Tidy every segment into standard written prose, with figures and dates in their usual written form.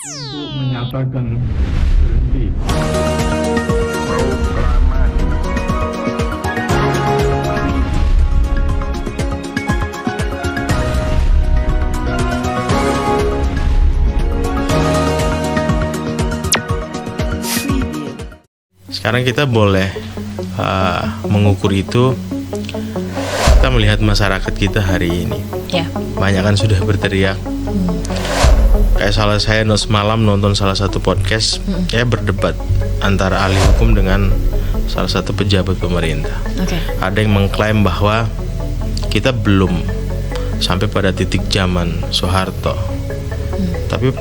untuk menyatakan berhenti. Sekarang kita boleh mengukur itu, kita melihat masyarakat kita hari ini. Ya. Banyak kan sudah berteriak. Kayak saya semalam nonton salah satu podcast, ya berdebat antara ahli hukum dengan salah satu pejabat pemerintah. Oke. Ada yang mengklaim bahwa kita belum sampai pada titik zaman Soeharto. Tapi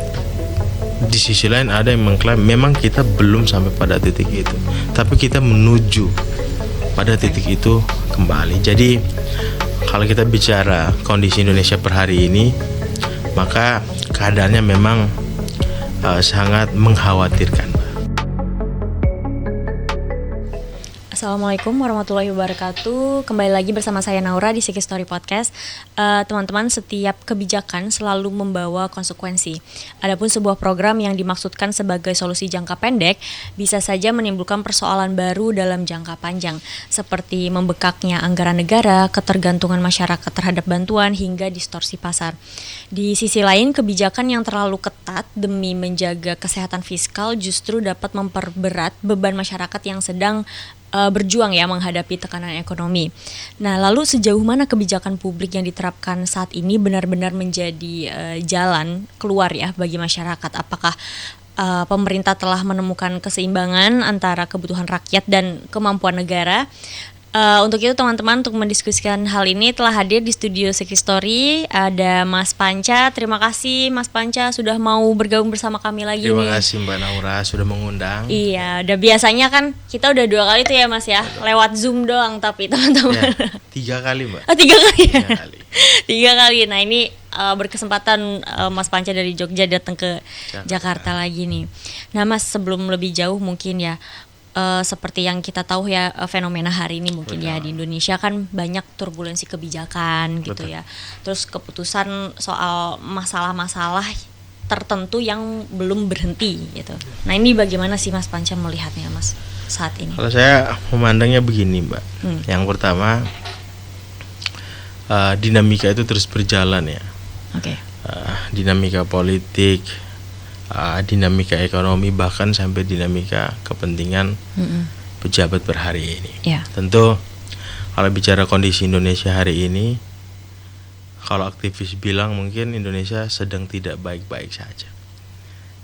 di sisi lain ada yang mengklaim memang kita belum sampai pada titik itu, tapi kita menuju pada titik itu kembali. Jadi kalau kita bicara kondisi Indonesia per hari ini, maka keadaannya memang sangat mengkhawatirkan. Assalamualaikum warahmatullahi wabarakatuh. Kembali lagi bersama saya Naura di Siki Story Podcast. Teman-teman, setiap kebijakan selalu membawa konsekuensi. Adapun sebuah program yang dimaksudkan sebagai solusi jangka pendek bisa saja menimbulkan persoalan baru dalam jangka panjang, seperti membekaknya anggaran negara, ketergantungan masyarakat terhadap bantuan, hingga distorsi pasar. Di sisi lain, kebijakan yang terlalu ketat demi menjaga kesehatan fiskal justru dapat memperberat beban masyarakat yang sedang berjuang ya menghadapi tekanan ekonomi. Nah, lalu sejauh mana kebijakan publik yang diterapkan saat ini benar-benar menjadi jalan keluar ya bagi masyarakat? Apakah pemerintah telah menemukan keseimbangan antara kebutuhan rakyat dan kemampuan negara? Untuk itu teman-teman, untuk mendiskusikan hal ini telah hadir di studio Siki Story ada Mas Panca. Terima kasih Mas Panca sudah mau bergabung bersama kami lagi. Terima kasih Mbak Naura sudah mengundang. Iya, udah biasanya kan kita udah 2 kali tuh ya Mas ya, lewat Zoom doang tapi teman-teman. Ya, 3 kali Mbak. 3 kali ya? 3 kali. 3 kali. Nah ini berkesempatan Mas Panca dari Jogja datang ke Jakarta lagi nih. Nah Mas, sebelum lebih jauh mungkin ya, seperti yang kita tahu ya, fenomena hari ini mungkin ya di Indonesia kan banyak turbulensi kebijakan gitu ya. Terus keputusan soal masalah-masalah tertentu yang belum berhenti gitu. Nah ini bagaimana sih Mas Panca melihatnya Mas saat ini? Kalau saya memandangnya begini Mbak. Yang pertama, dinamika itu terus berjalan ya. Oke. Dinamika politik, dinamika ekonomi, bahkan sampai dinamika kepentingan pejabat per hari ini. Yeah. Tentu kalau bicara kondisi Indonesia hari ini, kalau aktivis bilang mungkin Indonesia sedang tidak baik-baik saja.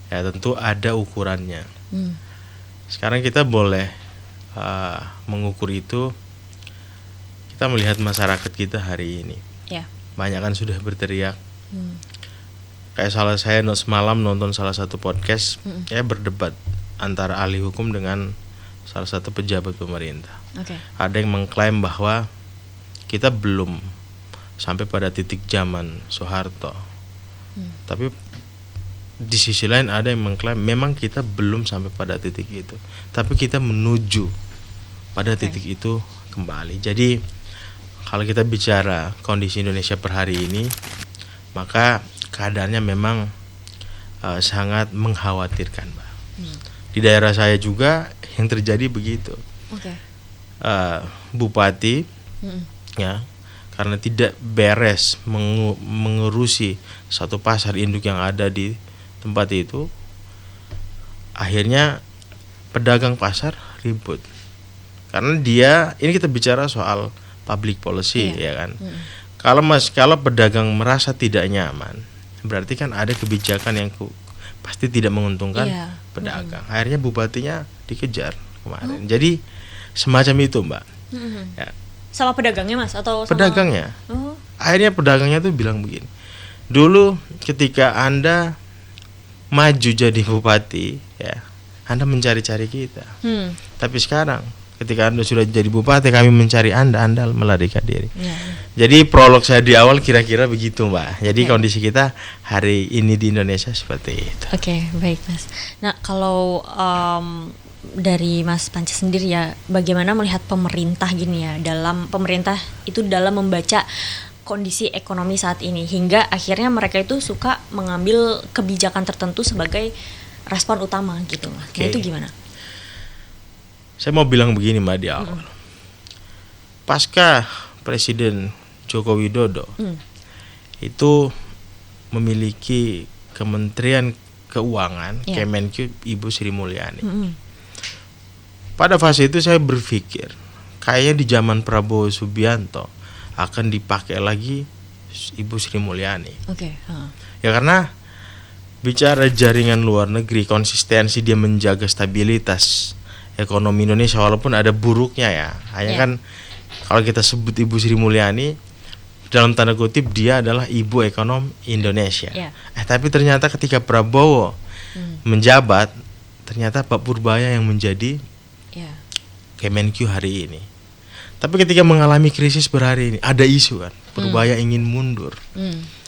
Ya tentu ada ukurannya. Sekarang kita boleh mengukur itu, kita melihat masyarakat kita hari ini. Yeah. Banyak kan sudah berteriak. Kayak saya semalam nonton salah satu podcast, ya berdebat antara ahli hukum dengan salah satu pejabat pemerintah. Okay. Ada yang mengklaim bahwa kita belum sampai pada titik zaman Soeharto. Tapi di sisi lain ada yang mengklaim memang kita belum sampai pada titik itu, tapi kita menuju pada titik itu kembali. Jadi kalau kita bicara kondisi Indonesia per hari ini, maka keadaannya memang sangat mengkhawatirkan, Mbak. Di daerah saya juga yang terjadi begitu. Okay. Bupati, ya, karena tidak beres mengurusi satu pasar induk yang ada di tempat itu, akhirnya pedagang pasar ribut. Karena ini kita bicara soal public policy, ya kan. Kalau pedagang merasa tidak nyaman, berarti kan ada kebijakan yang pasti tidak menguntungkan pedagang. Akhirnya bupatinya dikejar kemarin. Jadi semacam itu Mbak. Ya. Sama pedagangnya Mas atau sama pedagangnya? Akhirnya pedagangnya tuh bilang begini. Dulu ketika Anda maju jadi bupati, ya Anda mencari-cari kita. Tapi sekarang ketika Anda sudah jadi bupati, kami mencari Anda melarikan diri. Jadi prolog saya di awal kira-kira begitu Mbak. Jadi kondisi kita hari ini di Indonesia seperti itu. Oke, baik Mas. Nah kalau dari Mas Panca sendiri ya, bagaimana melihat pemerintah gini ya, dalam membaca kondisi ekonomi saat ini hingga akhirnya mereka itu suka mengambil kebijakan tertentu sebagai respon utama gitu. Nah, itu gimana? Saya mau bilang begini Mbak di awal. Pasca Presiden Joko Widodo itu memiliki Kementerian Keuangan, Kemenq, Ibu Sri Mulyani. Pada fase itu saya berpikir kayaknya di zaman Prabowo Subianto akan dipakai lagi Ibu Sri Mulyani. Ya karena bicara jaringan luar negeri, konsistensi dia menjaga stabilitas ekonomi Indonesia walaupun ada buruknya ya. Hanya kan kalau kita sebut Ibu Sri Mulyani dalam tanda kutip dia adalah ibu ekonomi Indonesia. Tapi ternyata ketika Prabowo menjabat, ternyata Pak Purbaya yang menjadi Kemenq hari ini. Tapi ketika mengalami krisis berhari ini, ada isu kan, Purbaya ingin mundur,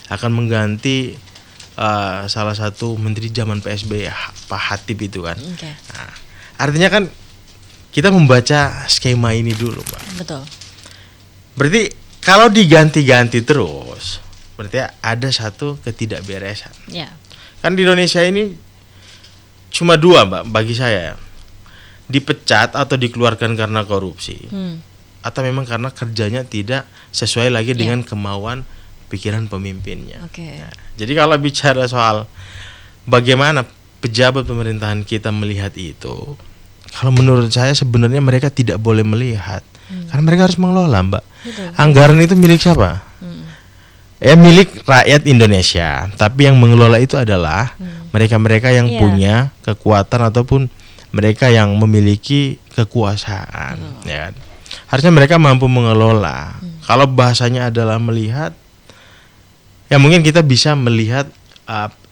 akan mengganti salah satu menteri zaman PSBY, Pak Hatip itu kan. Nah, artinya kan kita membaca skema ini dulu, Mbak. Betul. Berarti kalau diganti-ganti terus, berarti ada satu ketidakberesan. Kan di Indonesia ini cuma dua, Mbak, bagi saya. Dipecat atau dikeluarkan karena korupsi. Atau memang karena kerjanya tidak sesuai lagi dengan kemauan pikiran pemimpinnya. Nah, jadi kalau bicara soal bagaimana pejabat pemerintahan kita melihat itu, kalau menurut saya sebenarnya mereka tidak boleh melihat, karena mereka harus mengelola, Mbak. Anggaran itu milik siapa? Milik rakyat Indonesia. Tapi yang mengelola itu adalah mereka-mereka yang punya kekuatan ataupun mereka yang memiliki kekuasaan, ya kan? Harusnya mereka mampu mengelola. Kalau bahasanya adalah melihat, ya mungkin kita bisa melihat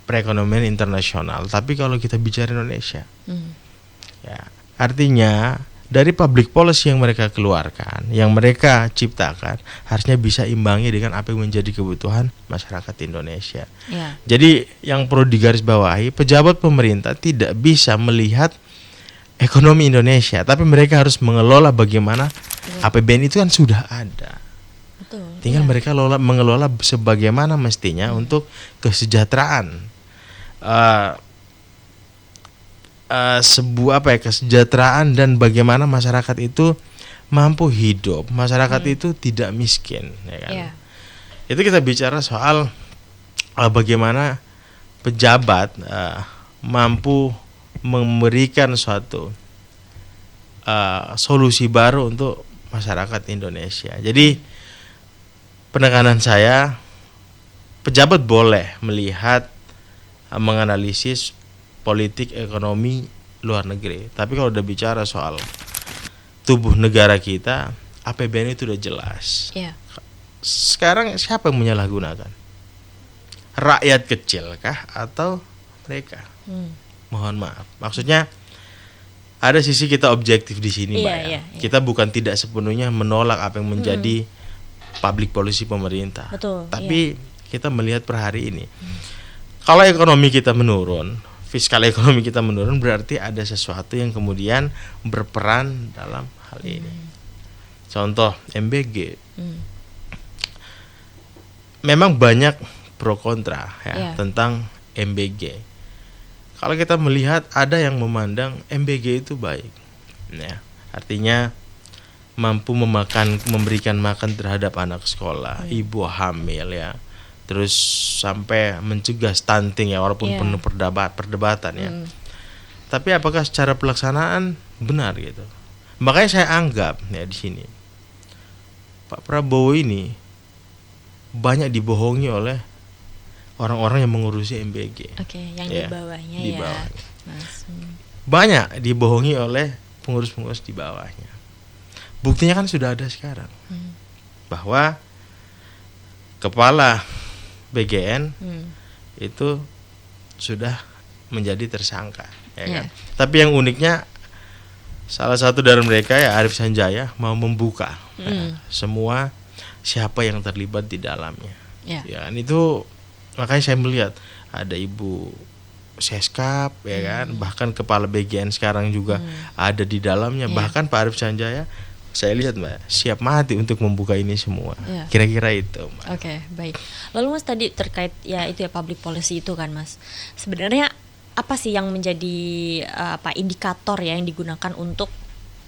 perekonomian internasional. Tapi kalau kita bicara Indonesia, ya artinya dari public policy yang mereka keluarkan, yang mereka ciptakan, harusnya bisa imbangi dengan apa yang menjadi kebutuhan masyarakat Indonesia. Jadi yang perlu digarisbawahi, pejabat pemerintah tidak bisa melihat ekonomi Indonesia, tapi mereka harus mengelola bagaimana APBN itu kan sudah ada. Tinggal mereka mengelola sebagaimana mestinya untuk kesejahteraan kesejahteraan dan bagaimana masyarakat itu mampu hidup, masyarakat itu tidak miskin, ya kan? Itu kita bicara soal bagaimana pejabat mampu memberikan suatu solusi baru untuk masyarakat Indonesia. Jadi penekanan saya, pejabat boleh melihat, menganalisis politik ekonomi luar negeri. Tapi kalau udah bicara soal tubuh negara kita, APBN itu udah jelas. Sekarang siapa yang menyalahgunakan? Rakyat kecil kah atau mereka? Mohon maaf. Maksudnya ada sisi kita objektif di sini, Mbak. Kita bukan tidak sepenuhnya menolak apa yang menjadi public policy pemerintah. Tapi kita melihat per hari ini. Kalau ekonomi kita menurun, fiskal ekonomi kita menurun, berarti ada sesuatu yang kemudian berperan dalam hal ini. Contoh MBG. Memang banyak pro kontra tentang MBG. Kalau kita melihat ada yang memandang MBG itu baik, ya, artinya mampu memberikan makan terhadap anak sekolah, ibu hamil, ya, terus sampai mencegah stunting, ya, walaupun penuh perdebatan, ya. Tapi apakah secara pelaksanaan benar gitu? Makanya saya anggap, ya, di sini Pak Prabowo ini banyak dibohongi oleh orang-orang yang mengurusi MBG. Yang di bawahnya, di bawahnya. Banyak dibohongi oleh pengurus-pengurus di bawahnya. Buktinya kan sudah ada sekarang, bahwa kepala BGN itu sudah menjadi tersangka, ya kan? Tapi yang uniknya, salah satu dari mereka, ya, Arief Sanjaya, mau membuka semua siapa yang terlibat di dalamnya. Ya kan? Itu makanya saya melihat ada Ibu Seskap, ya kan, bahkan kepala BGN sekarang juga ada di dalamnya, bahkan Pak Arief Sanjaya saya lihat Mbak siap mati untuk membuka ini semua. Iya. Kira-kira itu Mbak. Oke, baik. Lalu Mas tadi terkait ya itu ya public policy itu kan Mas. Sebenarnya apa sih yang menjadi indikator ya yang digunakan untuk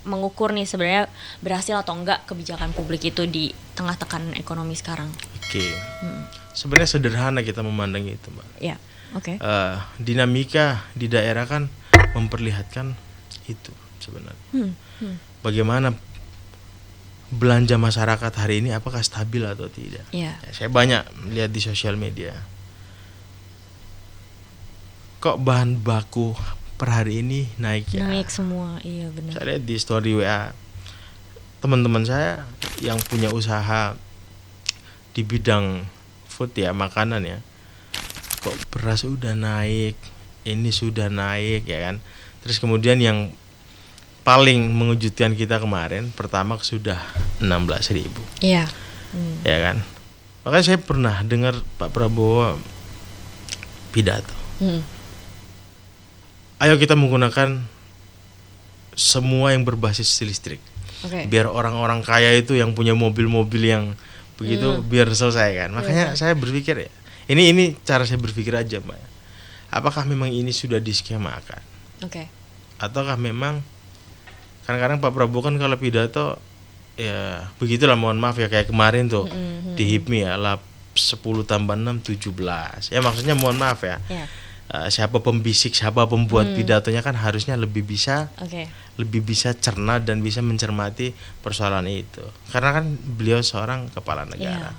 mengukur nih sebenarnya berhasil atau enggak kebijakan publik itu di tengah tekanan ekonomi sekarang? Oke. Sebenarnya sederhana kita memandang itu Mbak. Ya, oke. Dinamika di daerah kan memperlihatkan itu sebenarnya. Bagaimana belanja masyarakat hari ini apakah stabil atau tidak? Iya. Ya, saya banyak lihat di sosial media. Kok bahan baku per hari ini naik ya? Naik semua, iya benar. Saya lihat di story WA teman-teman saya yang punya usaha di bidang food ya, makanan ya. Kok beras udah naik, ini sudah naik ya kan. Terus kemudian yang paling mengejutkan kita kemarin, pertama sudah 16.000. Iya. Ya kan. Makanya saya pernah dengar Pak Prabowo pidato. Ayo kita menggunakan semua yang berbasis listrik. Oke. Biar orang-orang kaya itu yang punya mobil-mobil yang begitu biar selesai kan. Makanya saya berpikir ya, ini cara saya berpikir aja Mbak. Apakah memang ini sudah diskemakan? Oke. Ataukah memang kadang-kadang Pak Prabowo kan kalau pidato ya begitulah, mohon maaf ya, kayak kemarin tuh di HIPMI ya 10 tambah 6 17. Ya maksudnya mohon maaf ya. Iya. Siapa pembisik, siapa pembuat pidatonya kan harusnya lebih bisa Oke. lebih bisa cerna dan bisa mencermati persoalan itu. Karena kan beliau seorang kepala negara.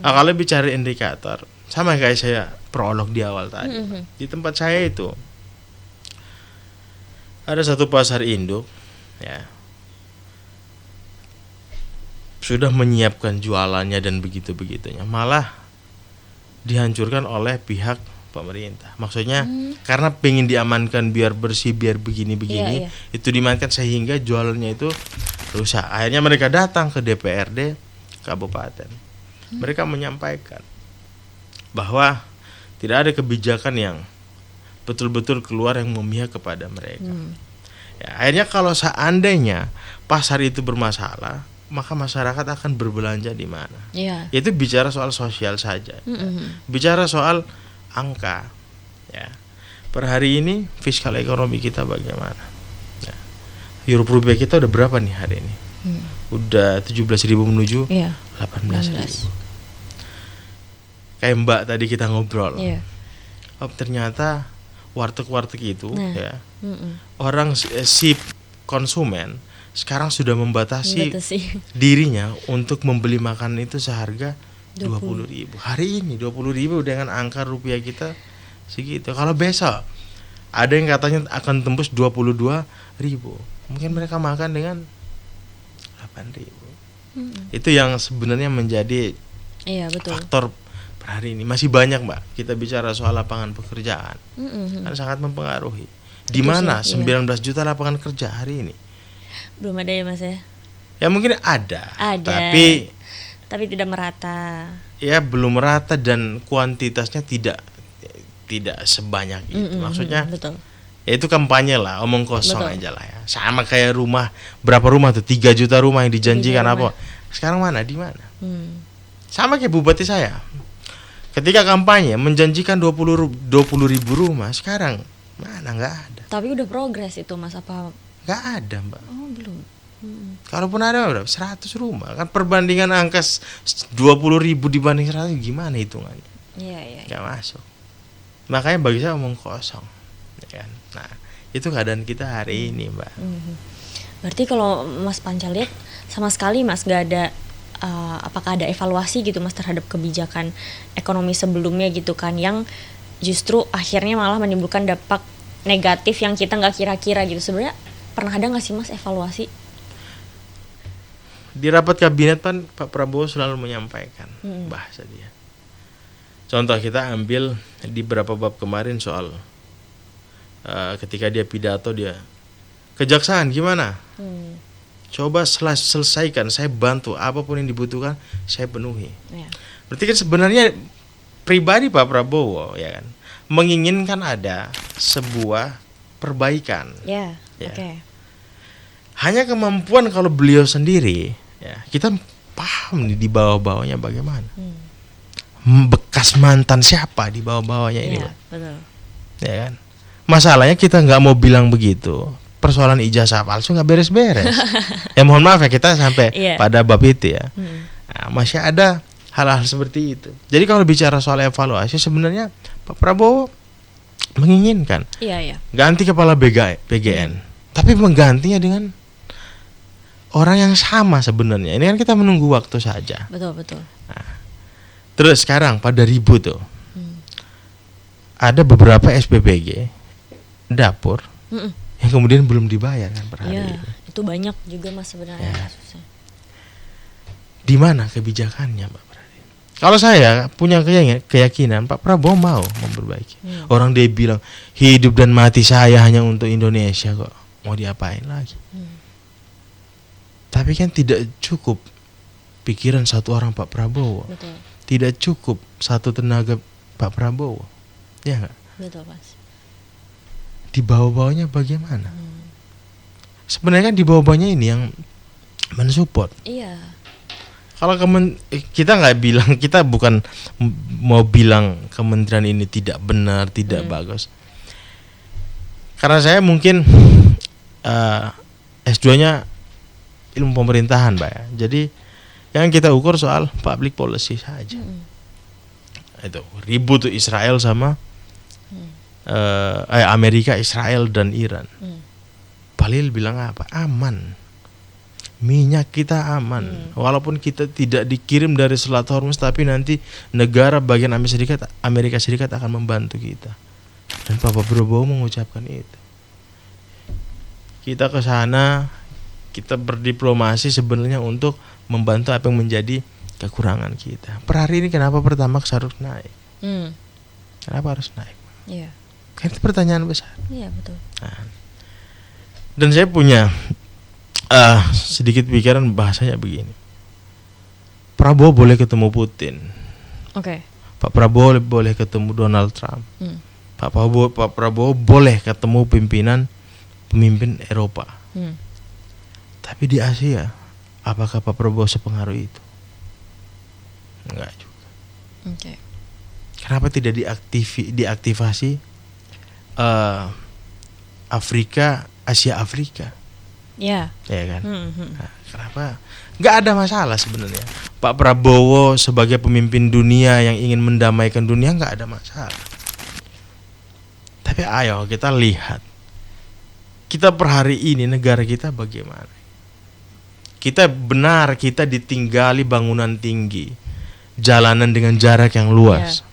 Nah, kalau bicara indikator, sama kayak saya prolog di awal tadi. Di tempat saya itu ada satu pasar induk ya. Sudah menyiapkan jualannya dan begitu-begitunya. Malah dihancurkan oleh pihak pemerintah. Maksudnya karena pengen diamankan biar bersih, biar begini-begini, Iya. itu diamankan sehingga jualannya itu rusak. Akhirnya mereka datang ke DPRD kabupaten. Mereka menyampaikan bahwa tidak ada kebijakan yang betul-betul keluar yang memihak kepada mereka. Ya, akhirnya kalau seandainya pasar itu bermasalah, maka masyarakat akan berbelanja di mana? Iya. Itu bicara soal sosial saja. Bicara soal angka ya. Per hari ini fiskal ekonomi kita bagaimana ya. Euro rupiah kita udah berapa nih hari ini? Udah 17.000 menuju 18.000. Kayak Mbak tadi kita ngobrol. Iya. Oh, ternyata warteg-warteg itu ya. Orang si konsumen sekarang sudah membatasi dirinya untuk membeli makanan itu seharga 20.000 hari ini. 20.000 dengan angka rupiah kita segitu. Kalau besok ada yang katanya akan tembus 22.000, mungkin mereka makan dengan 8.000. Itu yang sebenarnya menjadi faktor per hari ini. Masih banyak Mbak, kita bicara soal lapangan pekerjaan kan sangat mempengaruhi. Di mana 19 juta lapangan kerja hari ini? Belum ada ya Mas ya? Ya mungkin ada. Tapi tidak merata. Ya belum merata dan kuantitasnya tidak sebanyak itu. Maksudnya betul. Ya itu kampanye lah, omong kosong aja lah ya. Sama kayak rumah, berapa rumah tuh, 3 juta rumah yang dijanjikan apa? Sekarang mana, di mana? Sama kayak bupati saya. Ketika kampanye menjanjikan 20.000 rumah, sekarang mana, nggak ada. Tapi udah progres itu Mas apa? Nggak ada Mbak. Oh belum. Kalaupun ada berapa? 100 rumah. Kan perbandingan angka 20.000 dibanding 100 gimana hitungannya? Iya. Nggak masuk. Makanya bagi saya omong kosong, ya kan? Nah, itu keadaan kita hari ini, Mbak. Berarti kalau Mas Panca lihat sama sekali Mas nggak ada apakah ada evaluasi gitu Mas terhadap kebijakan ekonomi sebelumnya gitu kan, yang justru akhirnya malah menimbulkan dampak negatif yang kita nggak kira-kira gitu. Sebenarnya pernah ada nggak sih Mas evaluasi? Di rapat kabinet kan Pak Prabowo selalu menyampaikan bahasa dia. Contoh kita ambil di beberapa bab kemarin soal ketika dia pidato, dia kejaksaan gimana? Coba selesaikan, saya bantu, apapun yang dibutuhkan saya penuhi. Berarti kan sebenarnya pribadi Pak Prabowo ya kan menginginkan ada sebuah perbaikan. Oke. Hanya kemampuan kalau beliau sendiri, ya kita paham nih di bawah-bawahnya bagaimana. Bekas mantan siapa di bawah-bawahnya ini, Iya, Pak? betul. Ya kan? Masalahnya kita nggak mau bilang begitu. Persoalan ijazah palsu nggak beres-beres. Ya mohon maaf ya kita sampai Iya. pada bab itu ya. Nah, masih ada hal-hal seperti itu. Jadi kalau bicara soal evaluasi sebenarnya Pak Prabowo menginginkan Iya, iya. ganti kepala PGN, tapi menggantinya dengan orang yang sama sebenarnya. Ini kan kita menunggu waktu saja. Betul, betul. Terus sekarang pada ribut tuh, ada beberapa SPPG dapur Mm-mm. yang kemudian belum dibayar kan per hari Iya, ini. itu banyak juga Mas sebenarnya Ya. kasusnya. Di mana kebijakannya, Pak Prabowo? Kalau saya punya keyakinan Pak Prabowo mau memperbaiki. Orang dia bilang hidup dan mati saya hanya untuk Indonesia kok. Mau diapain lagi? Tapi kan tidak cukup pikiran satu orang Pak Prabowo. Betul. Tidak cukup satu tenaga Pak Prabowo. Ya nggak? Betul, Mas. Di bawah-bawahnya bagaimana? Sebenarnya kan di bawah-bawahnya ini yang mensupport. Iya. Kalau kita nggak bilang, kita bukan mau bilang kementerian ini tidak benar, tidak bagus. Karena saya mungkin S2-nya ilmu pemerintahan, Pak ya. Jadi yang kita ukur soal public policy saja. Itu ribut tuh Israel sama Amerika, Israel dan Iran. Balil bilang apa? Aman. Minyak kita aman, walaupun kita tidak dikirim dari Selat Hormuz, tapi nanti negara bagian Amerika Serikat akan membantu kita. Dan Pak Prabowo mengucapkan itu. Kita ke sana, kita berdiplomasi sebenarnya untuk membantu apa yang menjadi kekurangan kita. Per hari ini kenapa Pertamax harus naik? Kenapa harus naik? Iya. Kan itu pertanyaan besar. Iya, betul. Nah, dan saya punya sedikit pikiran bahasanya begini. Prabowo boleh ketemu Putin. Oke. Pak Prabowo boleh ketemu Donald Trump. Pak Prabowo boleh ketemu pemimpin Eropa. Tapi di Asia, apakah Pak Prabowo sepengaruh itu? Enggak juga. Oke. Kenapa tidak diaktifasi Asia Afrika? Ya. Ya kan? Nah, kenapa? Nggak ada masalah sebenarnya. Pak Prabowo sebagai pemimpin dunia yang ingin mendamaikan dunia nggak ada masalah. Tapi ayo kita lihat, kita per hari ini negara kita bagaimana? Kita ditinggali bangunan tinggi, jalanan dengan jarak yang luas.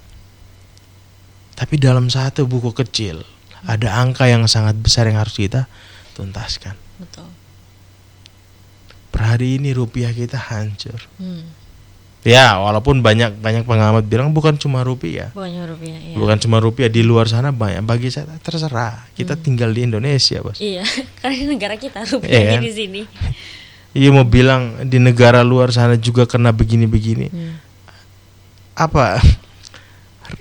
Tapi dalam satu buku kecil ada angka yang sangat besar yang harus kita tuntaskan. Betul. Per hari ini rupiah kita hancur. Ya, walaupun banyak pengamat bilang bukan cuma rupiah. Iya. Bukan cuma rupiah, di luar sana banyak. Bagi saya terserah. Kita tinggal di Indonesia, Bos. Iya, karena ini negara kita rupiahnya kan? di sini. Iya, mau bilang di negara luar sana juga kena begini-begini. Apa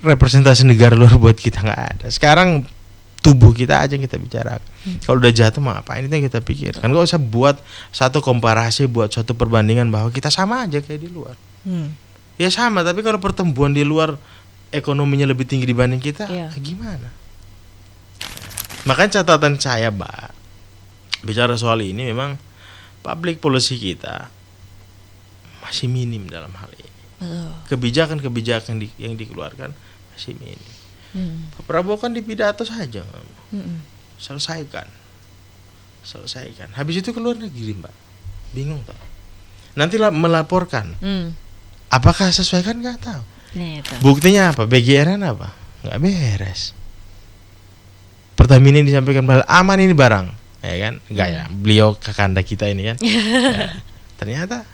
representasi negara luar buat kita nggak ada. Sekarang tubuh kita aja yang kita bicarakan. Kalau udah jatuh mah apa ini yang kita pikir. Kan gak usah buat satu komparasi, buat satu perbandingan bahwa kita sama aja kayak di luar. Ya sama, tapi kalau pertumbuhan di luar ekonominya lebih tinggi dibanding kita, gimana? Makanya catatan saya, Mbak, bicara soal ini memang public policy kita masih minim dalam hal ini. Kebijakan-kebijakan yang dikeluarkan masih minim. Pak Prabowo kan di pidato saja, selesaikan. Habis itu keluar negeri, Mbak, bingung tak? Nanti melaporkan. Apakah sesuai kan nggak tahu. Buktinya apa? BGRN apa? Nggak beres. Pertamina yang disampaikan aman ini barang, ya kan? Enggak ya, beliau kakanda kita ini kan. Ya, ternyata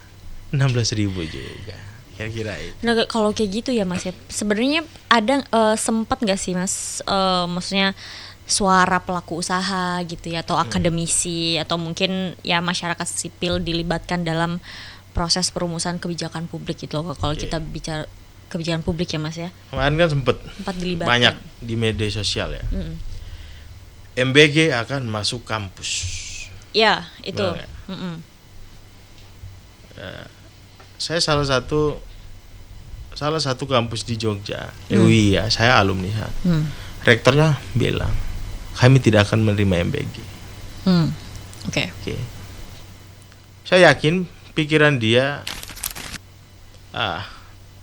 16.000 juga. Kira-kira itu. Nah, kalau kayak gitu ya Mas ya, sebenarnya ada sempat nggak sih Mas, maksudnya suara pelaku usaha gitu ya, atau akademisi atau mungkin ya masyarakat sipil dilibatkan dalam proses perumusan kebijakan publik gitu loh, kalau kita bicara kebijakan publik ya Mas ya. Kemarin kan sempat dilibatkan banyak di media sosial ya. MBG akan masuk kampus. Ya, itu. Benar nggak? Mm-mm. Saya salah satu kampus di Jogja, UI ya, saya alumni sana. Rektornya bilang, kami tidak akan menerima MBG. Oke. Oke. Saya yakin pikiran dia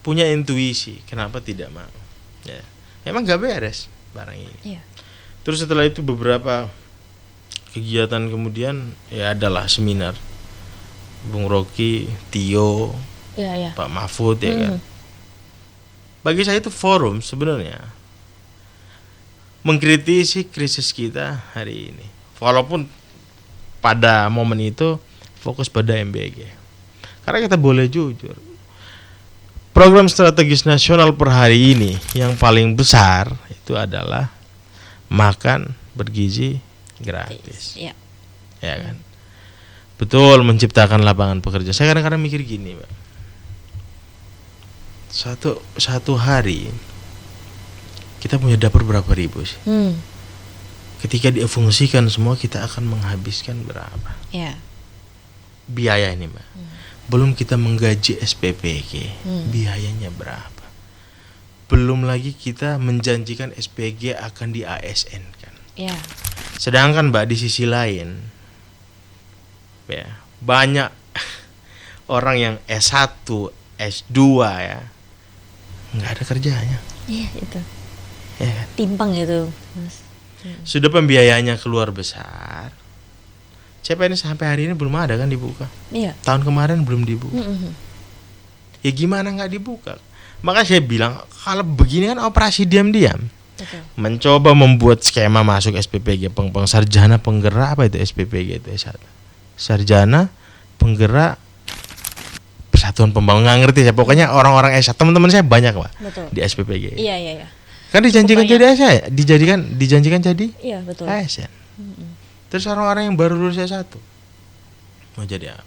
punya intuisi, kenapa tidak mau. Ya. Emang gak beres barang ini. Iya. Terus setelah itu beberapa kegiatan kemudian ya adalah seminar. Bung Rocky, Tio, Iya. Pak Mahfud ya kan. Bagi saya itu forum sebenarnya mengkritisi krisis kita hari ini. Walaupun pada momen itu fokus pada MBG. Karena kita boleh jujur, program strategis nasional per hari ini yang paling besar itu adalah makan bergizi gratis. Iya. Ya kan? Betul, menciptakan lapangan pekerjaan. Saya kadang-kadang mikir gini, Pak. Satu hari kita punya dapur berapa ribu sih? Ketika difungsikan semua kita akan menghabiskan berapa? Iya. Biaya ini, Mbak. Belum kita menggaji SPPG, biayanya berapa? Belum lagi kita menjanjikan SPG akan di ASN kan. Iya. Sedangkan Mbak di sisi lain ya, banyak orang yang S1, S2 ya nggak ada kerjanya. Iya, itu. Ya kan? Timpang gitu, Mas. Sudah pembiayaannya keluar besar. CPNS sampai hari ini belum ada kan dibuka. Iya. Tahun kemarin belum dibuka. Ya gimana nggak dibuka? Maka saya bilang kalau begini kan operasi diam-diam. Betul. Mencoba membuat skema masuk SPPG sarjana penggerak apa itu SPPG itu S1. Sarjana penggerak Persatuan Pembangunan, nggak ngerti ya. Pokoknya orang-orang S1, teman-teman saya banyak Pak Betul. di SPPG. Iya. Kan dijanjikan Cukup jadi ASN, dijanjikan jadi Iya, betul. ASN. Terus orang-orang yang baru lulus S1 mau jadi apa?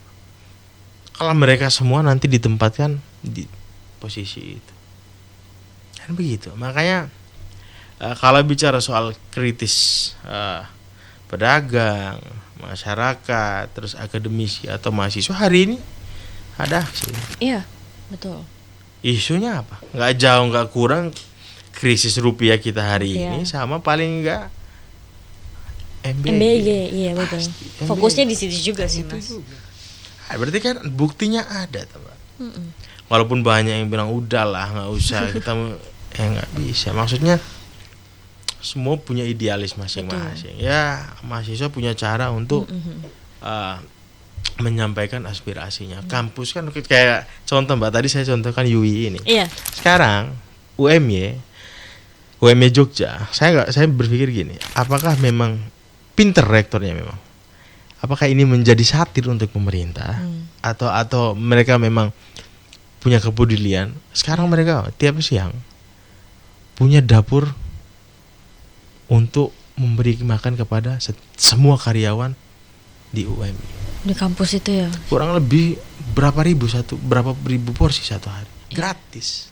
Kalau mereka semua nanti ditempatkan di posisi itu. Kan begitu. Makanya kalau bicara soal kritis pedagang, masyarakat, terus akademisi atau mahasiswa hari ini ada aksi. Iya, betul. Isunya apa? Nggak jauh nggak kurang krisis rupiah kita hari Iya. ini sama paling nggak MBG, iya betul. Pasti. Fokusnya di situ juga sih, Itu Mas. juga. Berarti kan buktinya ada, teman. Walaupun banyak yang bilang udahlah nggak usah kita nggak bisa. Maksudnya semua punya idealis masing-masing. Ya mahasiswa punya cara untuk menyampaikan aspirasinya. Kampus kan kayak contoh Mbak tadi saya contohkan UI ini. Iya. Sekarang UMY Jogja, saya berpikir gini, apakah memang pinter rektornya memang? Apakah ini menjadi satir untuk pemerintah atau mereka memang punya kepedulian? Sekarang mereka tiap siang punya dapur untuk memberi makan kepada semua karyawan di UMY. Di kampus itu ya. Kurang lebih berapa ribu porsi satu hari, gratis.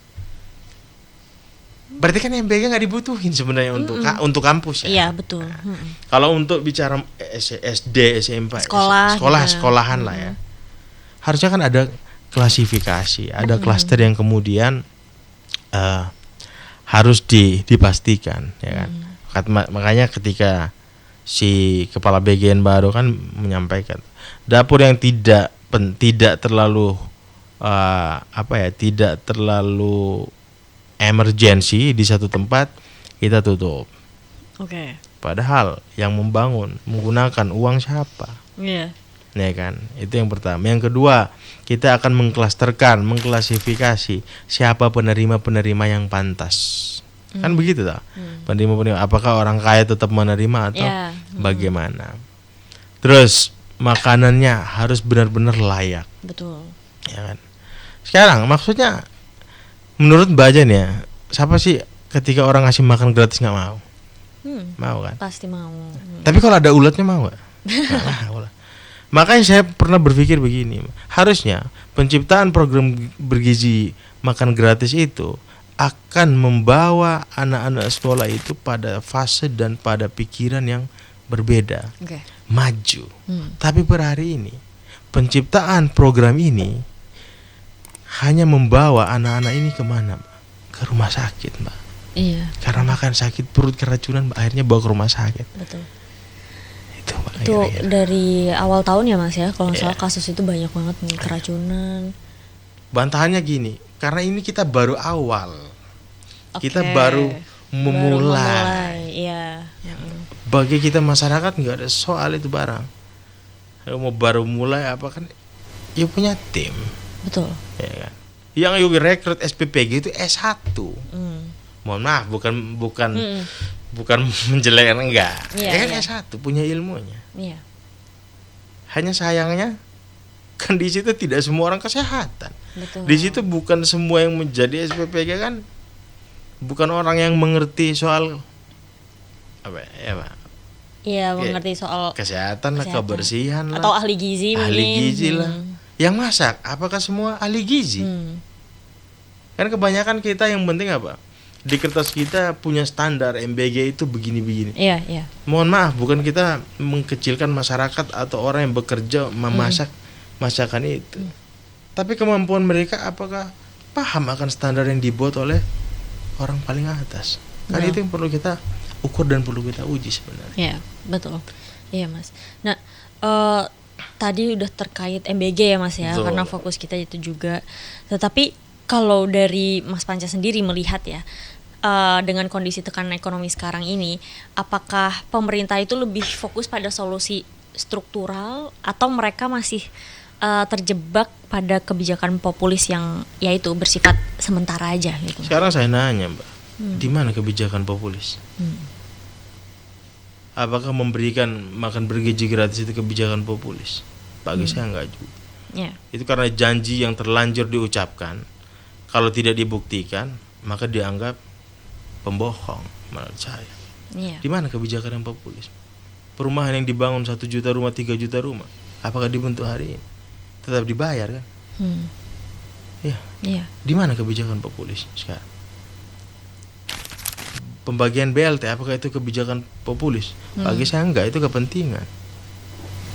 Berarti kan MBG nggak dibutuhin sebenarnya untuk kampus ya. Iya, betul. Kalau untuk bicara SD, SMP, sekolahan lah ya. Harusnya kan ada klasifikasi, ada klaster yang kemudian harus dipastikan ya kan. Makanya ketika si kepala BGN baru kan menyampaikan dapur yang tidak terlalu tidak terlalu emergensi di satu tempat kita tutup. Oke. Padahal yang membangun menggunakan uang siapa? Iya. Ya kan? Itu yang pertama. Yang kedua, kita akan mengklasifikasi siapa penerima yang pantas. Kan begitu tak? Penerima apakah orang kaya tetap menerima atau bagaimana? Terus makanannya harus benar-benar layak. Betul. Ya kan? Sekarang maksudnya menurut Mbak Jan ya, siapa sih ketika orang ngasih makan gratis nggak mau? Mau kan? Pasti mau. Tapi kalau ada ulatnya mau nggak? Nggak mau lah. Makanya saya pernah berpikir begini, harusnya penciptaan program bergizi makan gratis itu akan membawa anak-anak sekolah itu pada fase dan pada pikiran yang berbeda, Oke. maju. Tapi per hari ini penciptaan program ini hanya membawa anak-anak ini kemana, Mbak? Ke rumah sakit, Mbak. Iya. Karena makan sakit perut keracunan, Mbak, akhirnya bawa ke rumah sakit. Betul. Itu, Mbak, Itu kira-kira. dari awal tahun ya Mas ya, kalau nggak Iya. salah kasus itu banyak banget nih keracunan. Bantahannya gini, karena ini kita baru awal. Kita Oke. baru memulai. Iya. Bagi kita masyarakat nggak ada soal itu barang. Kalau mau baru mulai apa kan, ya punya tim, Betul. ya kan. Yang you rekrut SPPG itu S1. Mohon maaf, bukan menjelekkan, enggak. Iya, Ya kan iya. S1 punya ilmunya. Iya. Hanya sayangnya kan di situ tidak semua orang kesehatan. Betul. Di situ bukan semua yang menjadi SPPG kan, bukan orang yang mengerti soal apa ya, Pak? Iya, mengerti soal Kesehatan lah, kesehatan. kebersihan lah, atau ahli gizi ahli mungkin. gizi lah. Yang masak, apakah semua ahli gizi? Kan kebanyakan kita yang penting apa? Di kertas kita punya standar MBG itu begini-begini. Iya, iya. Mohon maaf, bukan kita mengkecilkan masyarakat atau orang yang bekerja memasak masakan itu. Tapi kemampuan mereka apakah paham akan standar yang dibuat oleh orang paling atas? Kan Nah. itu yang perlu kita ukur dan perlu kita uji sebenarnya. Iya, betul. Iya, Mas. Nah, tadi udah terkait MBG ya, Mas ya, Betul. karena fokus kita itu juga. Tetapi kalau dari Mas Panca sendiri melihat ya, dengan kondisi tekanan ekonomi sekarang ini, apakah pemerintah itu lebih fokus pada solusi struktural atau mereka masih terjebak pada kebijakan populis yang yaitu bersifat sementara aja gitu? Sekarang saya nanya, Mbak, di mana kebijakan populis? Apakah memberikan makan bergizi gratis itu kebijakan populis? Bagi saya enggak juga. Ya. Itu karena janji yang terlanjur diucapkan. Kalau tidak dibuktikan, maka dianggap pembohong menurut saya. Iya. Di mana kebijakan yang populis? Perumahan yang dibangun 1 juta rumah, 3 juta rumah, apakah dibentuk hari ini? Tetap dibayar kan? Ya. Iya. Di mana kebijakan populis sekarang? Pembagian BLT, apakah itu kebijakan populis? Bagi saya enggak, itu kepentingan.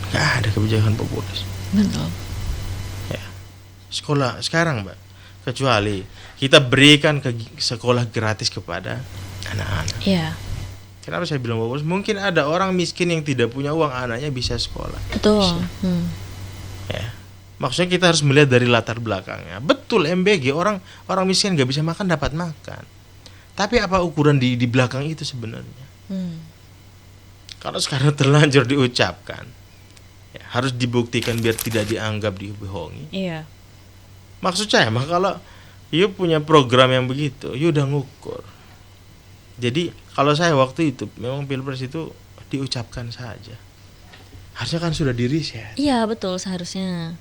Enggak ada kebijakan populis. Betul. Ya. Sekolah sekarang, Mbak, kecuali kita berikan ke sekolah gratis kepada anak-anak. Iya. Kenapa saya bilang populis? Mungkin ada orang miskin yang tidak punya uang, anaknya bisa sekolah. Betul. Ya. Maksudnya kita harus melihat dari latar belakangnya. Betul, MBG orang miskin nggak bisa makan dapat makan. Tapi apa ukuran di belakang itu sebenarnya? Kalau sekarang terlanjur diucapkan, ya, harus dibuktikan biar tidak dianggap dibohongi. Iya. Maksud saya mah kalau you punya program yang begitu, you udah ngukur. Jadi kalau saya waktu itu memang Pilpres itu diucapkan saja. Harusnya kan sudah di riset. Iya, betul seharusnya.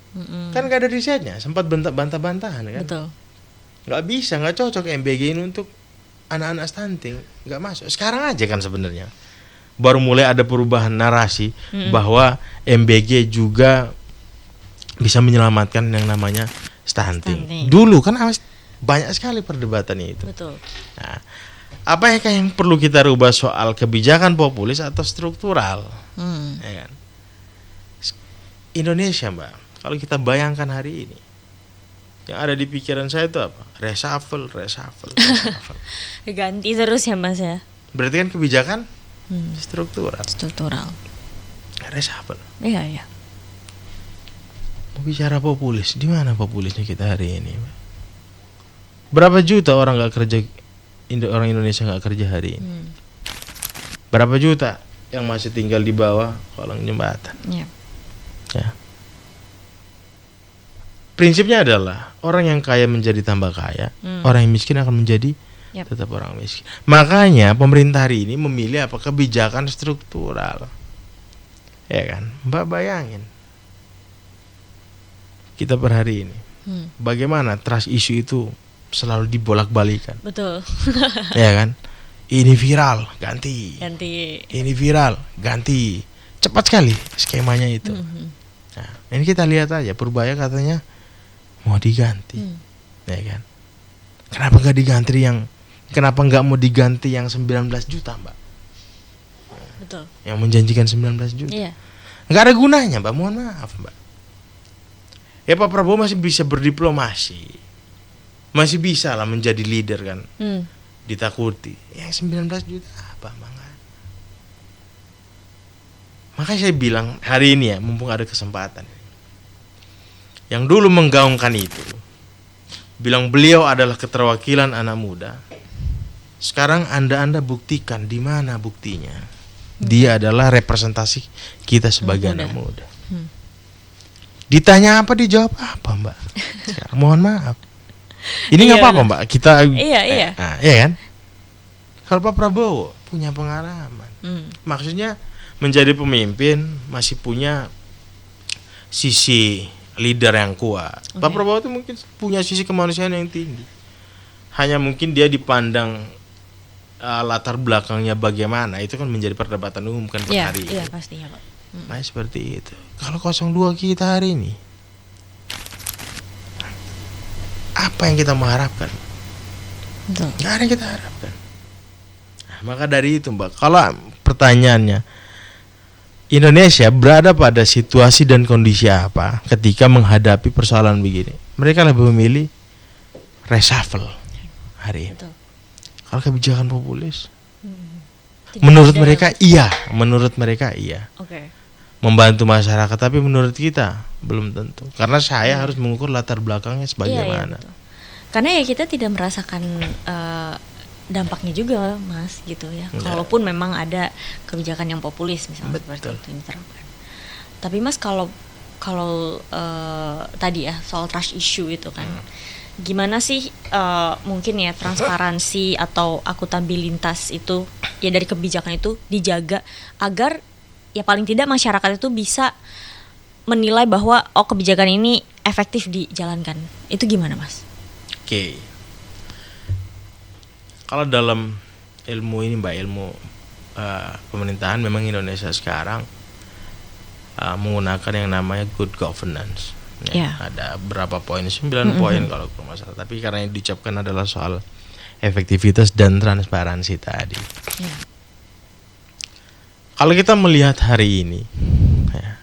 Kan gak ada risetnya, sempat bantah-bantahan kan. Betul. Nggak bisa, nggak cocok MBG ini untuk anak-anak stunting, nggak masuk. Sekarang aja kan sebenarnya baru mulai ada perubahan narasi bahwa MBG juga bisa menyelamatkan yang namanya stunting. Dulu kan banyak sekali perdebatannya itu. Betul. Nah, apa yang perlu kita rubah soal kebijakan populis atau struktural? Ya kan? Indonesia, Mbak, kalau kita bayangkan hari ini, yang ada di pikiran saya itu apa? Reshuffle. Ganti terus ya, Mas ya. Berarti kan kebijakan struktural. Struktural. Reshuffle. Iya, iya. Mau bicara populis, di mana populisnya kita hari ini? Berapa juta orang nggak kerja, orang Indonesia nggak kerja hari ini? Berapa juta yang masih tinggal di bawah kolong jembatan? Iya. Ya. Prinsipnya adalah orang yang kaya menjadi tambah kaya, orang yang miskin akan menjadi tetap orang miskin. Makanya pemerintah hari ini memilih apa? Kebijakan struktural. Ya kan? Mbak bayangin. Kita per hari ini bagaimana trust issue itu selalu dibolak-balikan. Betul. Ya kan? Ini viral, ganti. Ini viral, ganti. Cepat sekali skemanya itu. Nah, ini kita lihat aja Purbaya katanya mau diganti. Ya kan? Kenapa nggak mau diganti yang 19 juta, Mbak? Betul. Yang menjanjikan 19 juta. Iya. Nggak ada gunanya, Mbak. Mohon maaf, Mbak. Ya Pak Prabowo masih bisa berdiplomasi. Masih bisa lah menjadi leader kan. Ditakuti. Yang 19 juta apa, Mbak? Makanya saya bilang hari ini ya, mumpung ada kesempatan. Yang dulu menggaungkan itu, bilang beliau adalah keterwakilan anak muda. Sekarang Anda buktikan di mana buktinya. Dia adalah representasi kita sebagai anak muda. Ditanya apa dijawab apa, Mbak? Sekarang mohon maaf. Ini nggak apa-apa, Mbak. Kita Iya. Iya kan? Kalau Pak Prabowo punya pengalaman, maksudnya menjadi pemimpin masih punya sisi leader yang kuat. Pak Prabowo itu mungkin punya sisi kemanusiaan yang tinggi. Hanya mungkin dia dipandang latar belakangnya bagaimana, itu kan menjadi perdebatan umum kan per hari ini. Iya, pastinya, Pak. Nah, seperti itu. Kalau 02 kita hari ini, apa yang kita mengharapkan? Betul. Nggak ada yang kita harapkan. Nah, maka dari itu, Mbak, kalau pertanyaannya, Indonesia berada pada situasi dan kondisi apa ketika menghadapi persoalan begini? Mereka lebih memilih reshuffle hari ini. Betul. Kalau kebijakan populis, menurut mereka iya. Oke. Membantu masyarakat, tapi menurut kita belum tentu. Karena saya harus mengukur latar belakangnya sebagaimana. Iya, karena ya kita tidak merasakan dampaknya juga, Mas, gitu ya. Kalaupun memang ada kebijakan yang populis misalnya seperti itu yang diterapkan. Tapi Mas, kalau tadi ya soal trust issue itu kan, gimana sih mungkin ya transparansi atau akuntabilitas itu ya dari kebijakan itu dijaga agar ya paling tidak masyarakat itu bisa menilai bahwa kebijakan ini efektif dijalankan. Itu gimana, Mas? Oke. Kalau dalam ilmu ini, Mbak, ilmu pemerintahan, memang Indonesia sekarang menggunakan yang namanya good governance. Ya, ada berapa poin? 9 poin kalau masalah. Tapi karena yang diucapkan adalah soal efektivitas dan transparansi tadi. Kalau kita melihat hari ini, ya,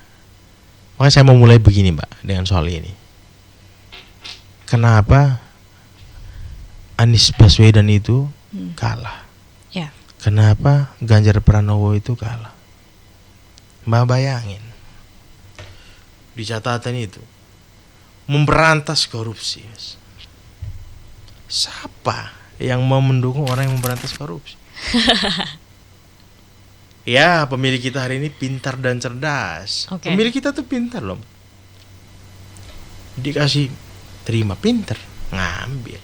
makanya saya mau mulai begini, Mbak, dengan soal ini. Kenapa Anies Baswedan itu kalah? Ya. Kenapa Ganjar Pranowo itu kalah? Mbak bayangin, di catatan itu memberantas korupsi. Siapa yang mau mendukung orang yang memberantas korupsi? Ya, pemilih kita hari ini pintar dan cerdas. Pemilih kita tuh pintar loh. Dikasih terima, pintar, ngambil.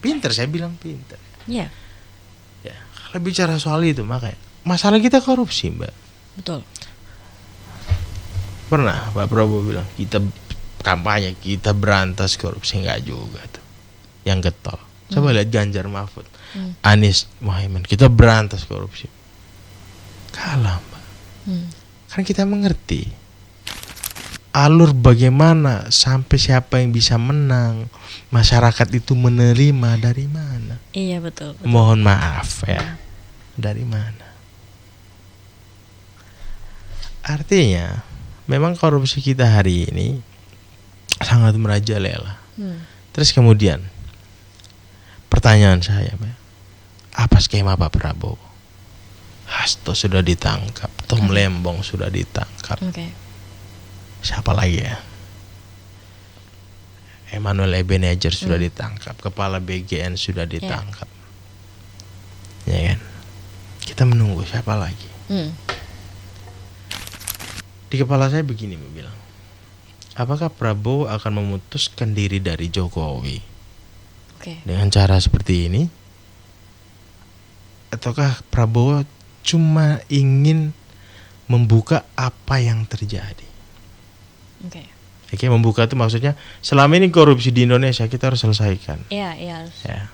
Pintar, saya bilang pintar. Iya. Ya, kalau bicara soal itu, makanya masalah kita korupsi, Mbak. Betul. Pernah Pak Prabowo bilang kita kampanye, kita berantas korupsi, enggak juga tuh. Yang getol. Coba lihat Ganjar Mahfud, Anies Mohaimin, kita berantas korupsi. Kalah, Mbak. Kan kita mengerti alur bagaimana sampai siapa yang bisa menang, masyarakat itu menerima dari mana. Iya, betul. Mohon maaf ya, dari mana. Artinya memang korupsi kita hari ini sangat merajalela. Terus kemudian pertanyaan saya, Mbak, apa skema Pak Prabowo? Hasto sudah ditangkap, Tom Lembong sudah ditangkap. Siapa lagi ya? Emmanuel Ebenezer sudah ditangkap, kepala BGN sudah ditangkap. Ya kan? Kita menunggu siapa lagi? Di kepala saya begini bilang, apakah Prabowo akan memutuskan diri dari Jokowi dengan cara seperti ini? Ataukah Prabowo cuma ingin membuka apa yang terjadi? Oke, membuka itu maksudnya selama ini korupsi di Indonesia kita harus selesaikan. Iya. Ya.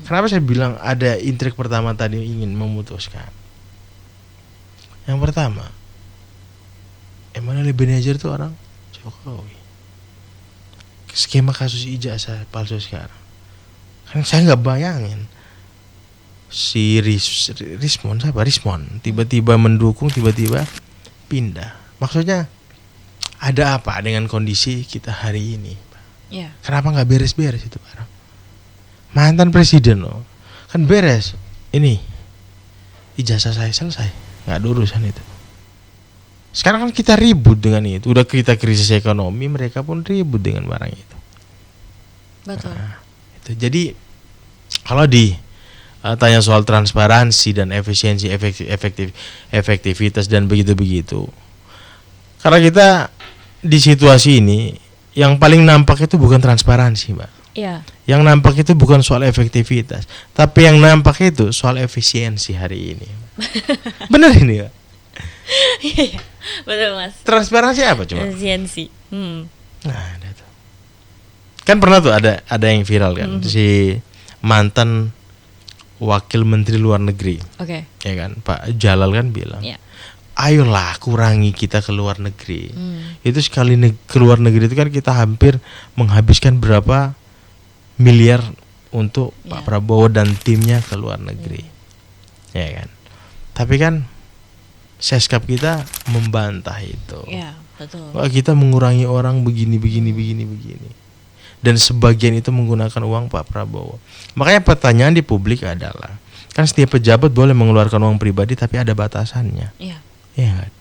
Kenapa saya bilang ada intrik pertama tadi ingin memutuskan? Yang pertama, Emmanuel Ebenezer itu orang Jokowi. Skema kasus ijazah palsu sekarang, kan saya nggak bayangin Rismon tiba-tiba mendukung, tiba-tiba pindah. Maksudnya ada apa dengan kondisi kita hari ini? Ya. Kenapa nggak beres-beres itu barang? Mantan presiden loh, kan beres. Ini ijazah saya selesai, nggak ada urusan itu. Sekarang kan kita ribut dengan itu. Udah kita krisis ekonomi, mereka pun ribut dengan barang itu. Betul. Nah, itu. Jadi kalau tanya soal transparansi dan efisiensi, efektivitas dan begitu-begitu. Karena kita di situasi ini yang paling nampak itu bukan transparansi, Mbak. Iya. Yang nampak itu bukan soal efektivitas, tapi yang nampak itu soal efisiensi hari ini. Benar ini, Mbak. Iya, betul Mas. Transparansi apa coba? Efisiensi. Nah, ada tuh. Kan pernah tuh ada yang viral kan, si mantan wakil menteri luar negeri, Oke. ya kan, Pak Jalal kan bilang, Ya. ayolah kurangi kita ke luar negeri. Itu sekali ke luar negeri itu kan kita hampir menghabiskan berapa miliar untuk Pak Prabowo dan timnya ke luar negeri, ya kan. Tapi kan Seskap kita membantah itu. Ya, betul. Wah, kita mengurangi orang begini. Dan sebagian itu menggunakan uang Pak Prabowo. Makanya pertanyaan di publik adalah, kan setiap pejabat boleh mengeluarkan uang pribadi tapi ada batasannya. Iya. Iya kan?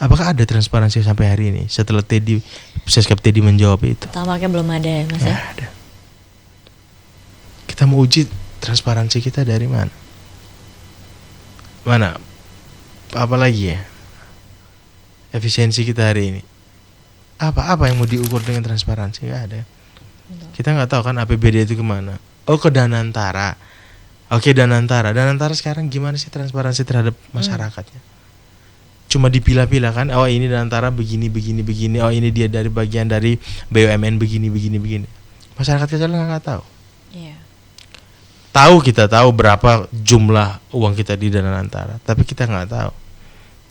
Apakah ada transparansi sampai hari ini setelah Seskap Teddy menjawab itu? Tampaknya belum ada ya Mas ya. Nggak ada. Kita mau uji transparansi kita dari mana? Apa lagi ya? Efisiensi kita hari ini. Apa yang mau diukur dengan transparansi? Nggak ada. Kita nggak tahu kan APBD itu kemana. Oh, ke Danantara. Oke, Danantara sekarang gimana sih transparansi terhadap masyarakatnya? Cuma dipilah-pilah kan. Oh, ini Danantara begini. Oh, ini dia dari bagian dari BUMN begini. Masyarakat kecil nggak tahu. Iya. Kita tahu berapa jumlah uang kita di Danantara, tapi kita nggak tahu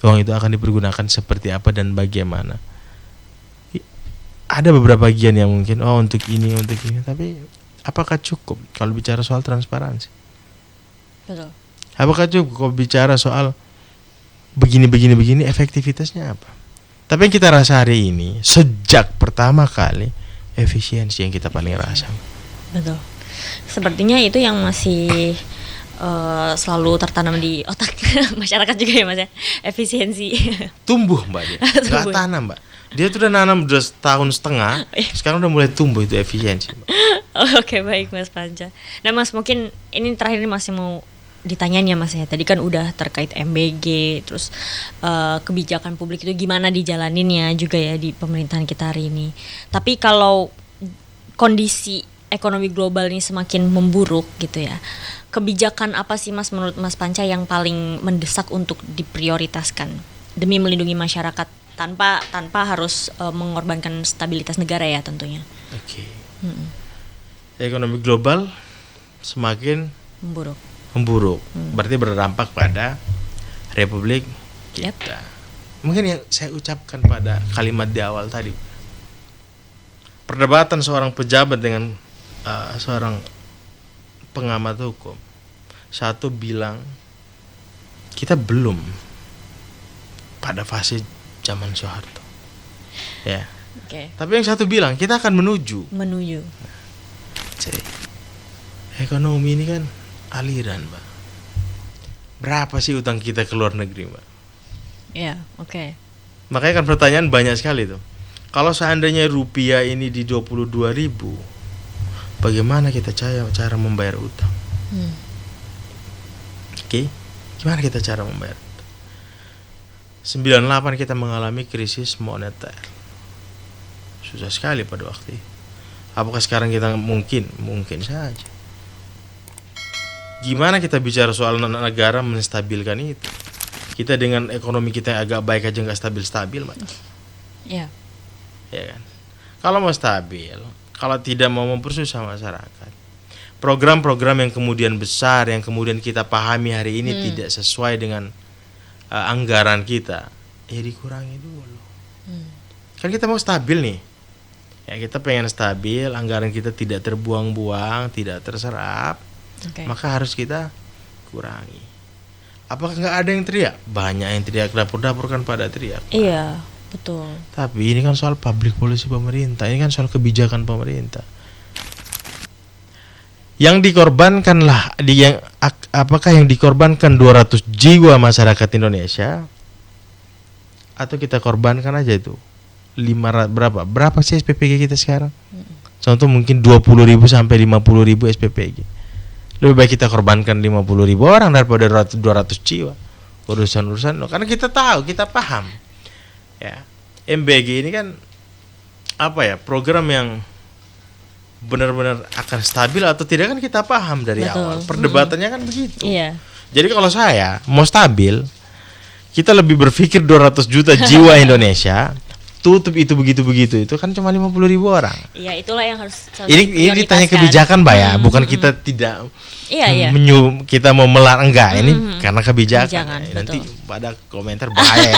uang itu akan dipergunakan seperti apa dan bagaimana. Ada beberapa bagian yang mungkin untuk ini, tapi apakah cukup kalau bicara soal transparansi? Betul. Apakah cukup kalau bicara soal begini, efektivitasnya apa? Tapi yang kita rasa hari ini sejak pertama kali efisiensi yang kita paling rasa. Betul. Sepertinya itu yang masih selalu tertanam di otak masyarakat juga ya Mas ya. Efisiensi. Tumbuh Mbak dia. Nggak tanam Mbak. Dia tuh udah nanam udah setahun setengah, sekarang udah mulai tumbuh itu efisiensi. Oke, baik Mas Panca. Nah Mas, mungkin ini terakhir ini masih mau ditanyain ya Mas ya. Tadi kan udah terkait MBG, terus kebijakan publik itu gimana dijalaninnya juga ya di pemerintahan kita hari ini. Tapi kalau kondisi ekonomi global ini semakin memburuk gitu ya, kebijakan apa sih Mas menurut Mas Panca yang paling mendesak untuk diprioritaskan demi melindungi masyarakat tanpa harus mengorbankan stabilitas negara ya tentunya. Oke. Ekonomi global semakin memburuk. Berarti berdampak pada Republik kita. Mungkin yang saya ucapkan pada kalimat di awal tadi, perdebatan seorang pejabat dengan seorang pengamat hukum. Satu bilang kita belum pada fase zaman Soeharto, ya. Tapi yang satu bilang kita akan menuju. Jadi ekonomi ini kan aliran, Mbak. Berapa sih utang kita ke luar negeri, Mbak? Ya, Makanya kan pertanyaan banyak sekali tuh. Kalau seandainya rupiah ini di 22.000, bagaimana kita cara membayar utang? Gimana kita cara membayar utang? 98 kita mengalami krisis moneter. Susah sekali pada waktu itu. Apakah sekarang kita mungkin saja. Gimana kita bicara soal negara menstabilkan itu? Kita dengan ekonomi kita yang agak baik aja nggak stabil-stabil, Mbak. Iya. Ya kan? Kalau mau stabil, kalau tidak mau mempersusah masyarakat, program-program yang kemudian besar, yang kemudian kita pahami hari ini tidak sesuai dengan anggaran kita, ya dikurangi dulu. Kan kita mau stabil nih, ya kita pengen stabil, anggaran kita tidak terbuang-buang, tidak terserap, maka harus kita kurangi. Apakah nggak ada yang teriak? Banyak yang teriak, dapur-dapur kan pada teriak. Iya, betul. Tapi ini kan soal public policy pemerintah, ini kan soal kebijakan pemerintah. Yang dikorbankanlah apakah yang dikorbankan 200 jiwa masyarakat Indonesia, atau kita korbankan aja itu berapa sih SPPG kita sekarang? Contoh mungkin 20.000 sampai 50.000 SPPG. Lebih baik kita korbankan 50.000 orang daripada 200 jiwa. Urusan-urusan, karena kita tahu, kita paham. Ya, MBG ini kan program yang benar-benar akan stabil atau tidak kan kita paham dari Betul. awal. Perdebatannya kan begitu. Iya. Jadi kalau saya mau stabil, kita lebih berpikir 200 juta jiwa Indonesia, tutup itu begitu itu kan cuma 50.000 orang. Iya, itulah yang harus Ini ditanya kebijakan, Mbak ya, bukan kita tidak Iya. kita mau melarang, enggak, ini karena kebijakan. Nanti betul. pada komentar bahaya.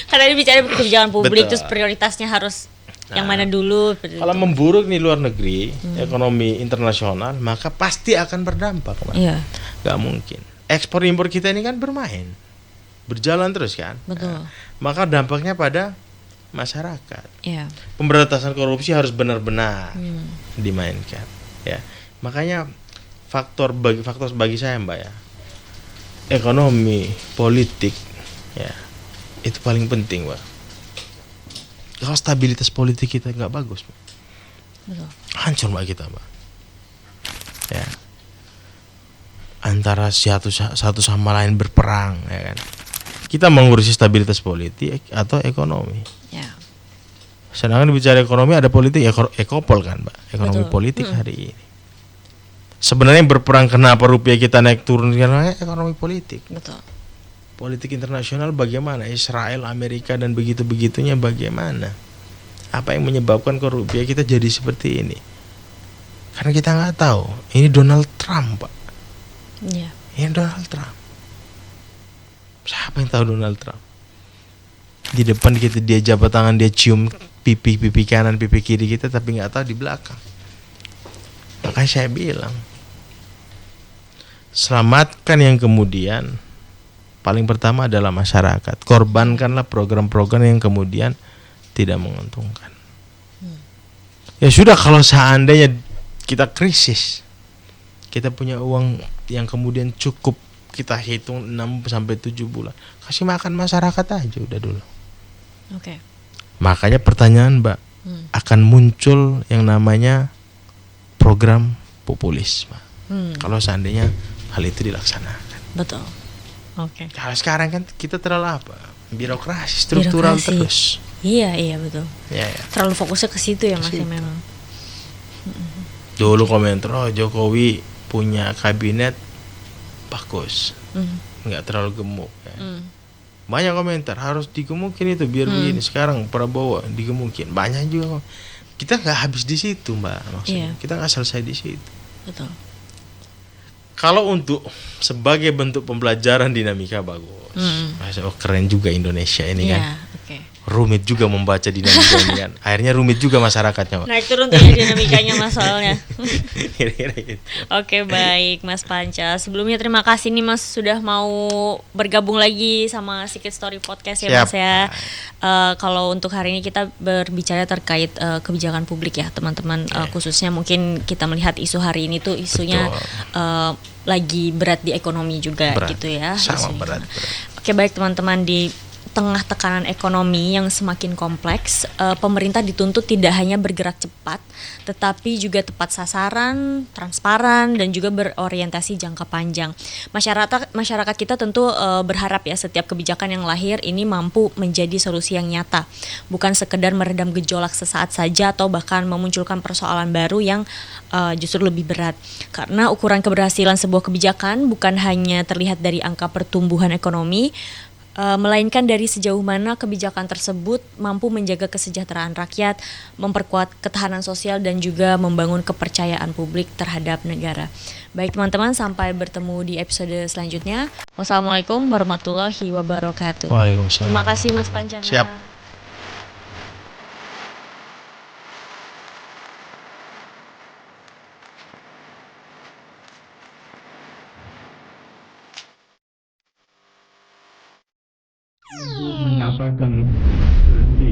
Karena ini bicara kebijakan publik, Betul. terus prioritasnya harus yang mana dulu. Kalau memburuk nih luar negeri, ekonomi internasional, maka pasti akan berdampak, Mbak. Iya. Gak mungkin. Ekspor impor kita ini kan berjalan terus kan. Betul. Maka dampaknya pada masyarakat. Iya. Pemberantasan korupsi harus benar-benar dimainkan. Ya, makanya faktor bagi saya, Mbak ya, ekonomi, politik, ya itu paling penting, Mbak. Kalau stabilitas politik kita nggak bagus, Betul. hancur Mbak kita, Mbak. Ya, antara satu sama lain berperang, ya kan. Kita mengurusi stabilitas politik atau ekonomi. Ya. Sedangkan bicara ekonomi ada politik, ekopol kan, Mbak. Ekonomi Betul. politik hari ini. Sebenarnya yang berperang kenapa rupiah kita naik turun karena ekonomi politik. Betul. Politik internasional bagaimana? Israel, Amerika dan begitu-begitunya bagaimana? Apa yang menyebabkan rupiah kita jadi seperti ini? Karena kita nggak tahu. Ini Donald Trump, Pak. Iya. Ini Donald Trump. Siapa yang tahu Donald Trump? Di depan kita dia jabat tangan, dia cium pipi kanan, pipi kiri kita, tapi nggak tahu di belakang. Makanya saya bilang, selamatkan yang kemudian. Paling pertama adalah masyarakat. Korbankanlah program-program yang kemudian tidak menguntungkan. Ya sudah, kalau seandainya kita krisis, kita punya uang yang kemudian cukup, kita hitung 6 sampai 7 bulan. Kasih makan masyarakat aja udah dulu. Oke. Makanya pertanyaan, Mbak, akan muncul yang namanya program populisme. Kalau seandainya hal itu dilaksanakan. Betul. Oke. Kalau sekarang kan kita terlalu birokrasi struktural Birokrasi. terus. Iya, betul. Ya. Terlalu fokusnya ke situ ya, Mas, ya, situ. memang. Dulu komentar, Jokowi punya kabinet bagus, nggak terlalu gemuk. Ya. Banyak komentar, harus digemukin itu biar begini. Sekarang Prabowo digemukin, banyak juga. Kita nggak habis di situ, Mbak. Maksudnya kita nggak selesai di situ. Betul. Kalau untuk sebagai bentuk pembelajaran dinamika bagus. Keren juga Indonesia ini kan. Iya, oke. Rumit juga membaca dinamika ini kan. Akhirnya rumit juga masyarakatnya, Pak. Naik turun tuh ya dinamikanya Mas soalnya. Kira-kira gitu. Oke, baik Mas Panca. Sebelumnya terima kasih nih Mas sudah mau bergabung lagi sama Secret Story Podcast ya. Siap. Mas ya. Kalau untuk hari ini kita berbicara terkait kebijakan publik ya teman-teman. Khususnya mungkin kita melihat isu hari ini tuh isunya lagi berat di ekonomi juga Berat. gitu ya. Sama isunya. berat. Oke, baik teman-teman, di tengah tekanan ekonomi yang semakin kompleks, pemerintah dituntut tidak hanya bergerak cepat, tetapi juga tepat sasaran, transparan, dan juga berorientasi jangka panjang. Masyarakat kita tentu berharap ya setiap kebijakan yang lahir ini mampu menjadi solusi yang nyata, bukan sekedar meredam gejolak sesaat saja atau bahkan memunculkan persoalan baru yang justru lebih berat. Karena ukuran keberhasilan sebuah kebijakan bukan hanya terlihat dari angka pertumbuhan ekonomi, melainkan dari sejauh mana kebijakan tersebut mampu menjaga kesejahteraan rakyat, memperkuat ketahanan sosial, dan juga membangun kepercayaan publik terhadap negara. Baik teman-teman, sampai bertemu di episode selanjutnya. Wassalamualaikum warahmatullahi wabarakatuh. Waalaikumsalam. Terima kasih Mas Panca. Siap. menyatakan berhenti.